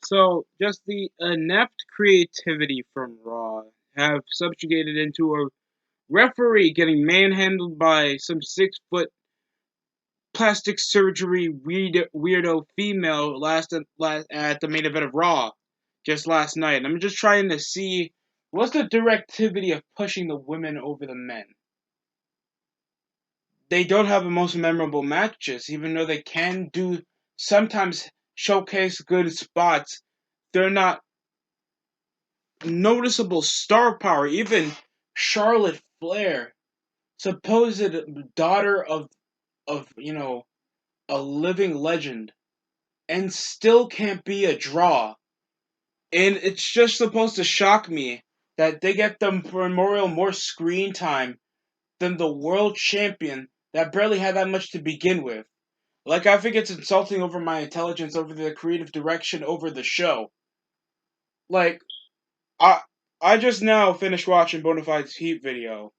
So, just the inept creativity from Raw have subjugated into a referee getting manhandled by some 6 foot plastic surgery weirdo female last at the main event of Raw just last night. And I'm just trying to see what's the directivity of pushing the women over the men. They don't have the most memorable matches, even though they can do sometimes showcase good spots. They're not noticeable star power. Even Charlotte Flair, supposed daughter of a living legend, and still can't be a draw. And it's just supposed to shock me that they get the Memorial more screen time than the world champion that barely had that much to begin with. Like, I think it's insulting over my intelligence, over the creative direction, over the show. Like, I I just now finished watching Bonafide's Heat video,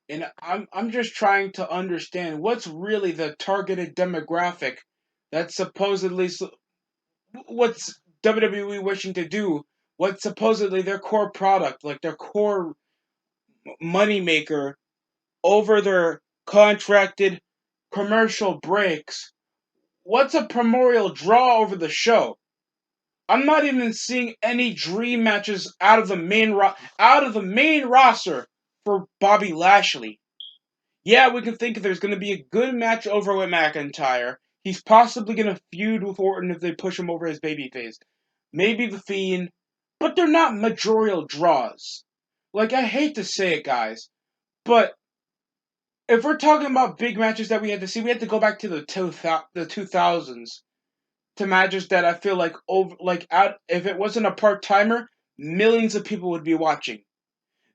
and I'm just trying to understand what's really the targeted demographic that's supposedly what's WWE wishing to do, what's supposedly their core product, like their core moneymaker over their contracted commercial breaks. What's a primordial draw over the show? I'm not even seeing any dream matches out of the main roster for Bobby Lashley. Yeah, we can think there's going to be a good match over with McIntyre. He's possibly going to feud with Orton if they push him over his babyface. Maybe The Fiend, but they're not majorial draws. Like, I hate to say it, guys, but if we're talking about big matches that we had to see, we had to go back to the 2000s to matches that I feel like if it wasn't a part timer, millions of people would be watching.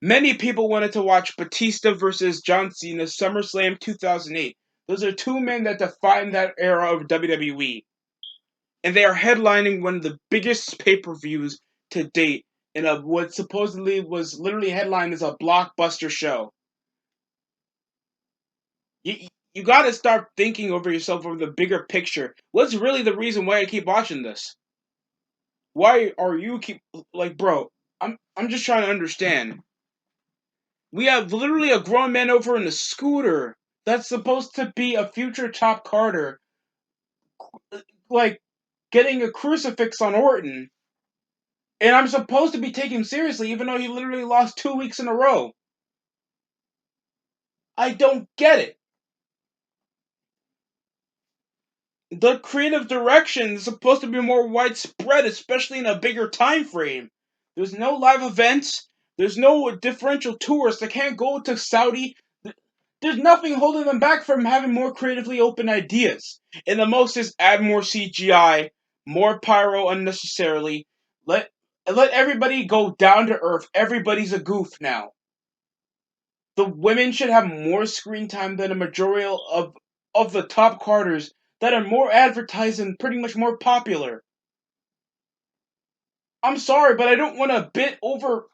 Many people wanted to watch Batista versus John Cena SummerSlam 2008. Those are two men that defined that era of WWE. And they are headlining one of the biggest pay-per-views to date in what supposedly was literally headlined as a blockbuster show. You, you gotta start thinking over yourself over the bigger picture. What's really the reason why I keep watching this? Why are you keep like, bro? I'm just trying to understand. We have literally a grown man over in a scooter that's supposed to be a future top Carter, like getting a crucifix on Orton, and I'm supposed to be taking him seriously, even though he literally lost 2 weeks in a row. I don't get it. The creative direction is supposed to be more widespread, especially in a bigger time frame. There's no live events. There's no differential tours. They can't go to Saudi. There's nothing holding them back from having more creatively open ideas. And the most is add more CGI, more pyro unnecessarily. Let everybody go down to earth. Everybody's a goof now. The women should have more screen time than a majority of the top Carters that are more advertised and pretty much more popular. I'm sorry, but I don't want to bit over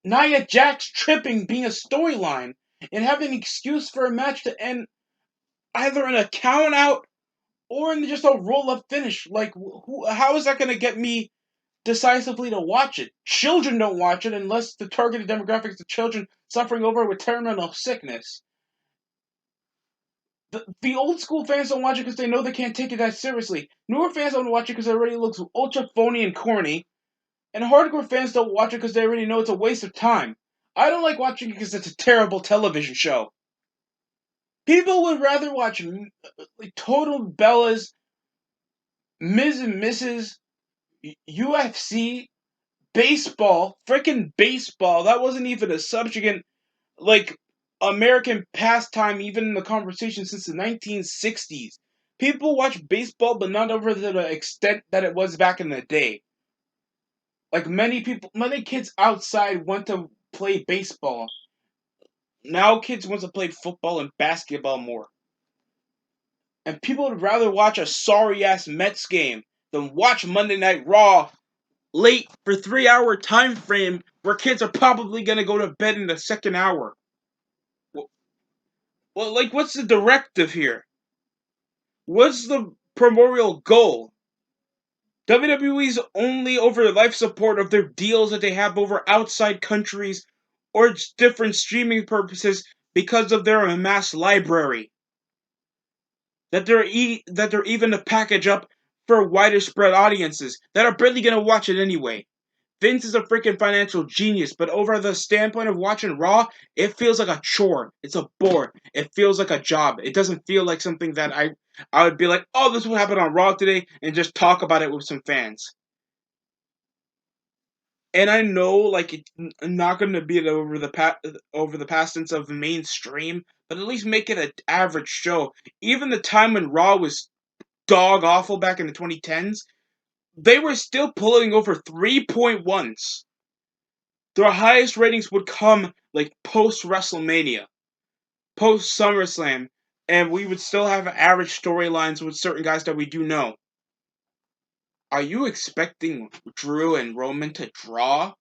Nia Jax tripping being a storyline and having an excuse for a match to end either in a count out or in just a roll up finish. Like, how is that going to get me decisively to watch it? Children don't watch it unless the targeted demographics of children suffering over with terminal sickness. The old school fans don't watch it because they know they can't take it that seriously. Newer fans don't watch it because it already looks ultra phony and corny. And hardcore fans don't watch it because they already know it's a waste of time. I don't like watching it because it's a terrible television show. People would rather watch Total Bellas, Ms. and Mrs., UFC, baseball, freaking baseball. That wasn't even a subjugant, like, American pastime, even in the conversation since the 1960s. People watch baseball, but not over to the extent that it was back in the day. Like, many kids outside want to play baseball. Now kids want to play football and basketball more. And people would rather watch a sorry-ass Mets game than watch Monday Night Raw late for 3 hour time frame where kids are probably going to go to bed in the second hour. Well, like, what's the directive here? What's the primordial goal? WWE's only over life support of their deals that they have over outside countries or different streaming purposes because of their amassed library. That they're even to package up for wider spread audiences that are barely gonna watch it anyway. Vince is a freaking financial genius, but over the standpoint of watching Raw, it feels like a chore. It's a bore. It feels like a job. It doesn't feel like something that I would be like, oh, this is what happened on Raw today, and just talk about it with some fans. And I know, like, it's not going to be it over the past sense of the mainstream, but at least make it an average show. Even the time when Raw was dog awful back in the 2010s, they were still pulling over 3.1s. Their highest ratings would come like post WrestleMania, post SummerSlam, and we would still have average storylines with certain guys that we do know. Are you expecting Drew and Roman to draw?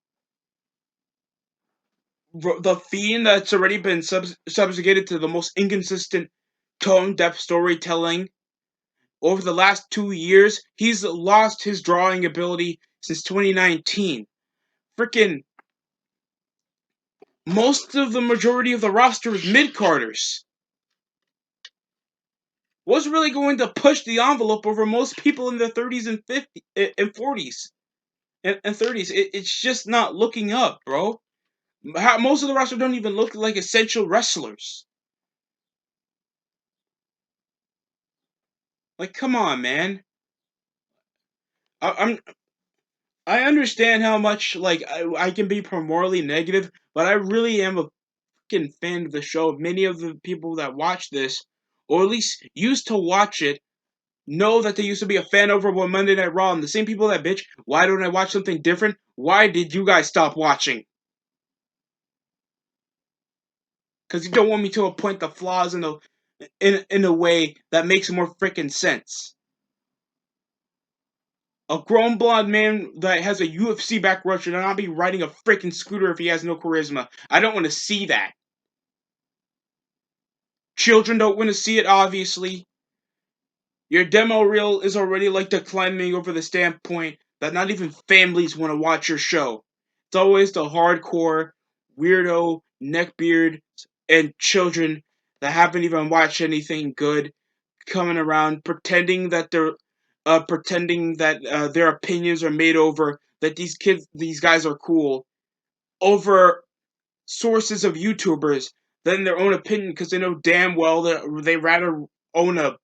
The Fiend that's already been subjugated to the most inconsistent tone depth storytelling over the last 2 years, he's lost his drawing ability since 2019. Freaking most of the majority of the roster is mid-carders. What's really going to push the envelope over most people in their 30s and 50s and 40s and 30s? It's just not looking up, bro. Most of the roster don't even look like essential wrestlers. Like, come on, man. I'm I understand how much like I can be morally negative, but I really am a fucking fan of the show. Many of the people that watch this, or at least used to watch it, know that they used to be a fan over on Monday Night Raw. And the same people that bitch, why don't I watch something different? Why did you guys stop watching? Because you don't want me to point the flaws in a way that makes more freaking sense. A grown blonde man that has a UFC background should not be riding a freaking scooter if he has no charisma. I don't want to see that. Children don't want to see it, obviously. Your demo reel is already like declining over the standpoint that not even families want to watch your show. It's always the hardcore, weirdo, neckbeard, and children that haven't even watched anything good coming around pretending that their opinions are made over, that these guys are cool over sources of YouTubers than their own opinion because they know damn well that they rather own a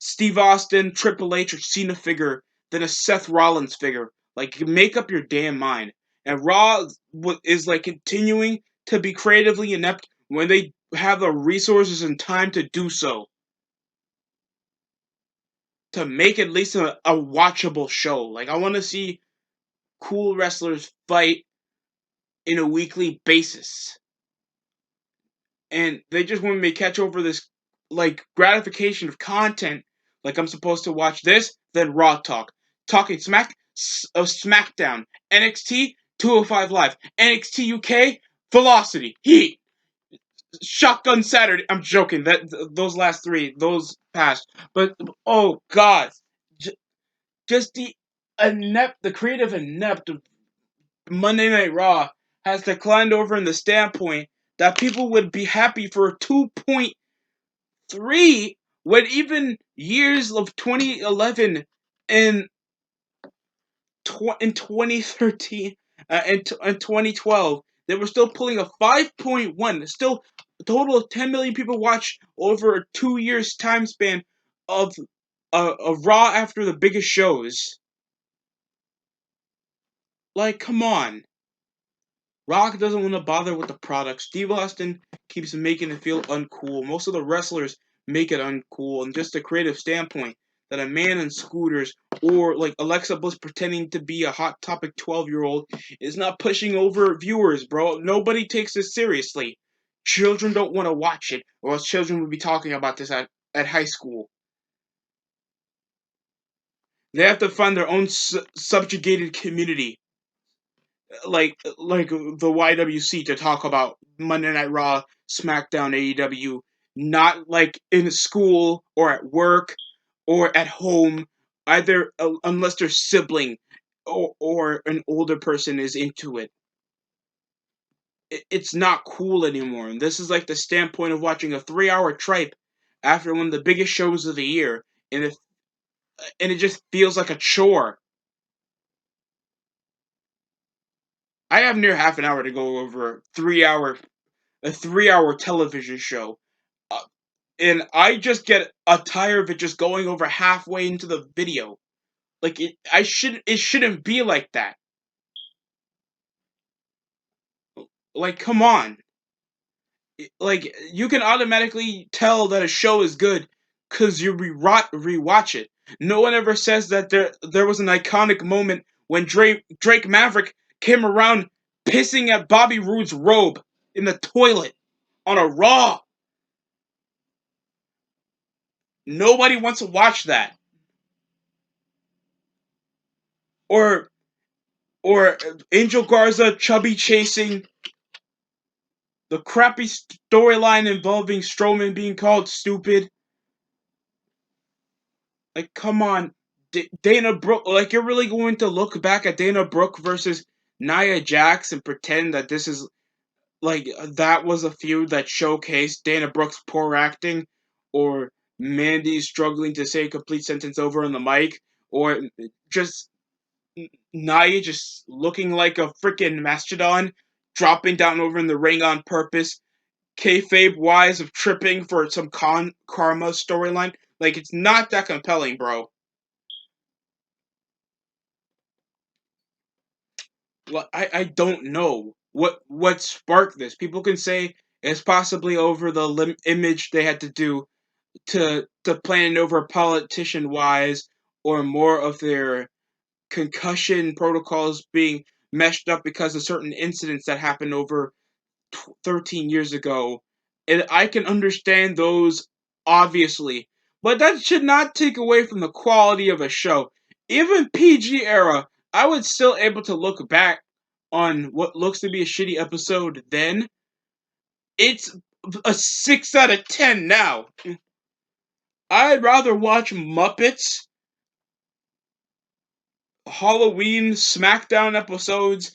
Steve Austin, Triple H, or Cena figure than a Seth Rollins figure. Like, make up your damn mind. And Raw is like continuing to be creatively inept when they have the resources and time to do so. To make at least a watchable show. Like, I want to see cool wrestlers fight in a weekly basis. And they just want me to catch over this like gratification of content. Like I'm supposed to watch this, then Raw talk, talking SmackDown, NXT, 205 Live, NXT UK, Velocity, Heat, Shotgun Saturday. I'm joking. Those last three, those passed. But oh god, just the creative inept of Monday Night Raw has declined over in the standpoint that people would be happy for a 2.3 when even years of 2011 and in 2013 and 2012 they were still pulling a 5.1. Still a total of 10 million people watched over a 2 years time span of Raw after the biggest shows. Like, come on. Rock doesn't want to bother with the product. Steve Austin keeps making it feel uncool. Most of the wrestlers make it uncool. And just a creative standpoint, that a man in scooters or like Alexa Bliss pretending to be a Hot Topic 12-year-old is not pushing over viewers, bro. Nobody takes this seriously. Children don't want to watch it, or else children would be talking about this at high school. They have to find their own subjugated community like the YWC to talk about Monday Night Raw, SmackDown, AEW, not like in school or at work or at home either unless their sibling or an older person is into it. It's not cool anymore. And this is like the standpoint of watching a 3 hour tripe after one of the biggest shows of the year, and it just feels like a chore. I have near half an hour to go over 3 hour television show, uh, and I just get tired of it just going over halfway into the video. Like it shouldn't be like that. Like, come on. Like, you can automatically tell that a show is good because you rewatch it. No one ever says that there was an iconic moment when Drake Maverick came around pissing at Bobby Roode's robe in the toilet on a Raw. Nobody wants to watch that. Or or Angel Garza chubby chasing, the crappy storyline involving Strowman being called stupid. Like, come on, Dana Brooke. Like, you're really going to look back at Dana Brooke versus Nia Jax and pretend that this is like that was a feud that showcased Dana Brooke's poor acting, or Mandy struggling to say a complete sentence over on the mic, or just Nia just looking like a freaking mastodon, dropping down over in the ring on purpose, kayfabe wise of tripping for some karma storyline. Like, it's not that compelling, bro. Well, I don't know what sparked this. People can say it's possibly over the image they had to do to plan it over politician wise, or more of their concussion protocols being meshed up because of certain incidents that happened over 13 years ago. And I can understand those, obviously, but that should not take away from the quality of a show. Even PG era, I was still able to look back on what looks to be a shitty episode then. It's a 6 out of 10 now. I'd rather watch Muppets, Halloween, SmackDown episodes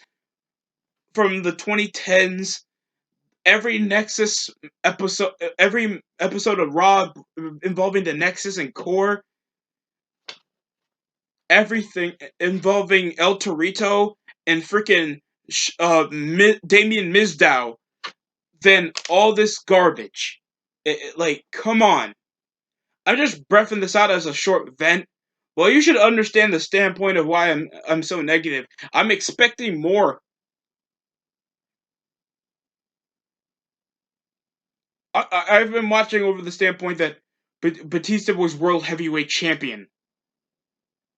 from the 2010s, every episode of Raw involving the Nexus and Core, everything involving El Torito and freaking Damien Mizdow, than all this garbage. Like, come on. I'm just breathing this out as a short vent. Well, you should understand the standpoint of why I'm so negative. I'm expecting more. I've been watching over the standpoint that Batista was world heavyweight champion.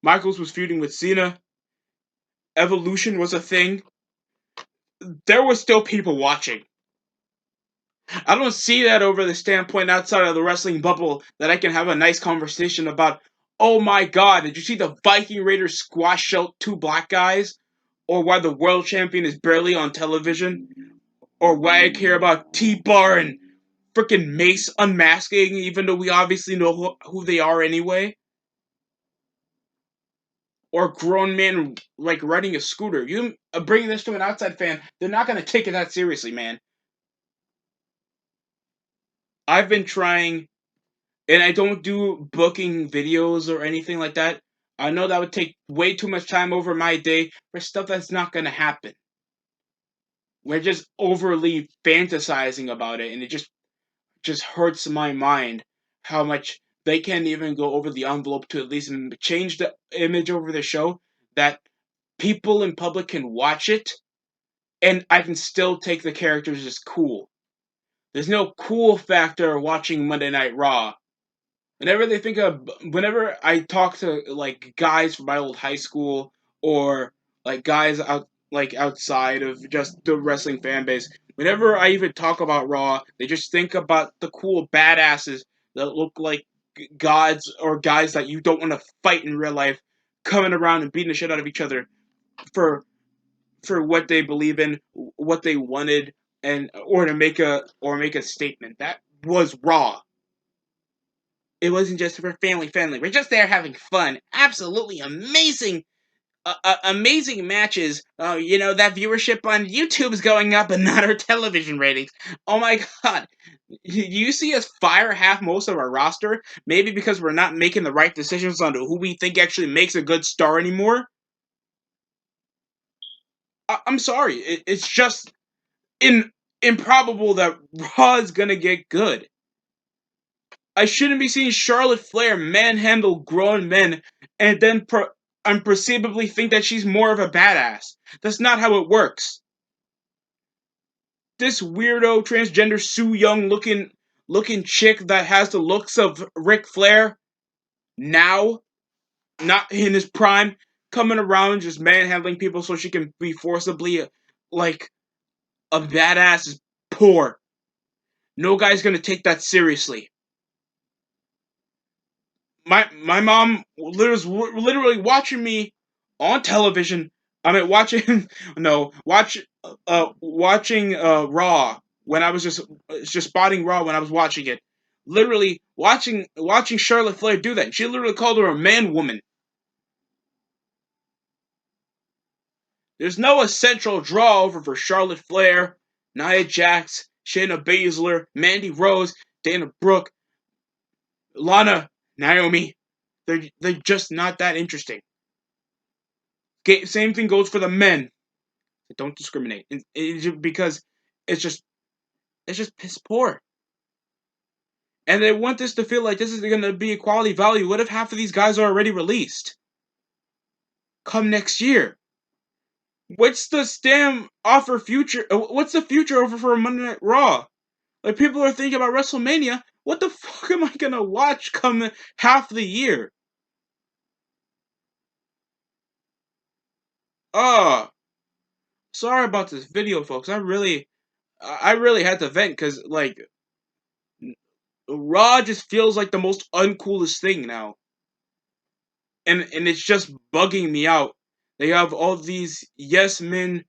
Michaels was feuding with Cena. Evolution was a thing. There were still people watching. I don't see that over the standpoint outside of the wrestling bubble that I can have a nice conversation about. Oh my God! Did you see the Viking Raiders squash out two black guys? Or why the world champion is barely on television? Or why I care about T-Bar and freaking Mace unmasking, even though we obviously know who they are anyway? Or a grown man like riding a scooter. You bringing this to an outside fan, they're not gonna take it that seriously, man. I've been trying, and I don't do booking videos or anything like that. I know that would take way too much time over my day for stuff that's not gonna happen. We're just overly fantasizing about it, and it just hurts my mind how much they can't even go over the envelope to at least change the image over the show that people in public can watch it, and I can still take the characters as cool. There's no cool factor watching Monday Night Raw. Whenever I talk to like guys from my old high school, or like guys outside of just the wrestling fan base, whenever I even talk about Raw, they just think about the cool badasses that look like gods, or guys that you don't want to fight in real life, coming around and beating the shit out of each other for what they believe in, what they wanted, and or make a statement. That was Raw. It wasn't just for family friendly. We're just there having fun. Absolutely amazing, amazing matches. That viewership on YouTube is going up, and not our television ratings. Oh my god! You see us fire half most of our roster, maybe because we're not making the right decisions on who we think actually makes a good star anymore. I'm sorry. It's just improbable that Raw is gonna get good. I shouldn't be seeing Charlotte Flair manhandle grown men and then unperceivably think that she's more of a badass. That's not how it works. This weirdo transgender Sue Young looking chick that has the looks of Ric Flair now, not in his prime, coming around just manhandling people so she can be forcibly like a badass is poor. No guy's gonna take that seriously. My mom was literally watching me on television. I mean, watching no watching Raw when I was just spotting Raw when I was watching it. Literally watching Charlotte Flair do that. She literally called her a man woman. There's no essential draw over for Charlotte Flair, Nia Jax, Shayna Baszler, Mandy Rose, Dana Brooke, Lana, Naomi. They're just not that interesting. Same thing goes for the men. Don't discriminate, because it's just piss poor. And they want this to feel like this is going to be equality value. What if half of these guys are already released? Come next year. What's the stamp offer future? What's the future over for Monday Night Raw? Like, people are thinking about WrestleMania. What the fuck am I gonna watch come half the year? Oh, sorry about this video, folks. I really had to vent because like Raw just feels like the most uncoolest thing now, and it's just bugging me out. They have all these yes men,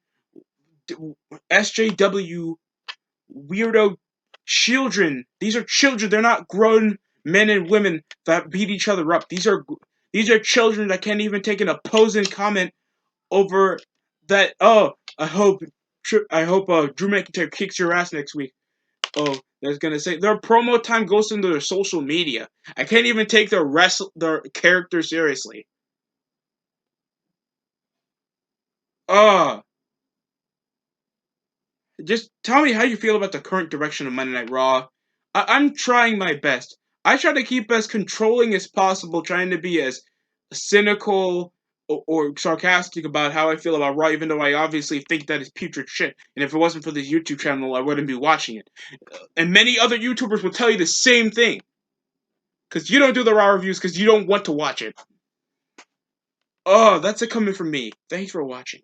SJW weirdo children. These are children. They're not grown men and women that beat each other up. These are children that can't even take an opposing comment over that. Oh, I hope Drew McIntyre kicks your ass next week. Oh, that's gonna say their promo time goes into their social media. I can't even take their character seriously. Uh just tell me how you feel about the current direction of Monday Night Raw. I'm trying my best. I try to keep as controlling as possible, trying to be as cynical or sarcastic about how I feel about Raw, even though I obviously think that it's putrid shit. And if it wasn't for this YouTube channel, I wouldn't be watching it. And many other YouTubers will tell you the same thing. Because you don't do the Raw reviews because you don't want to watch it. Oh, that's it coming from me. Thanks for watching.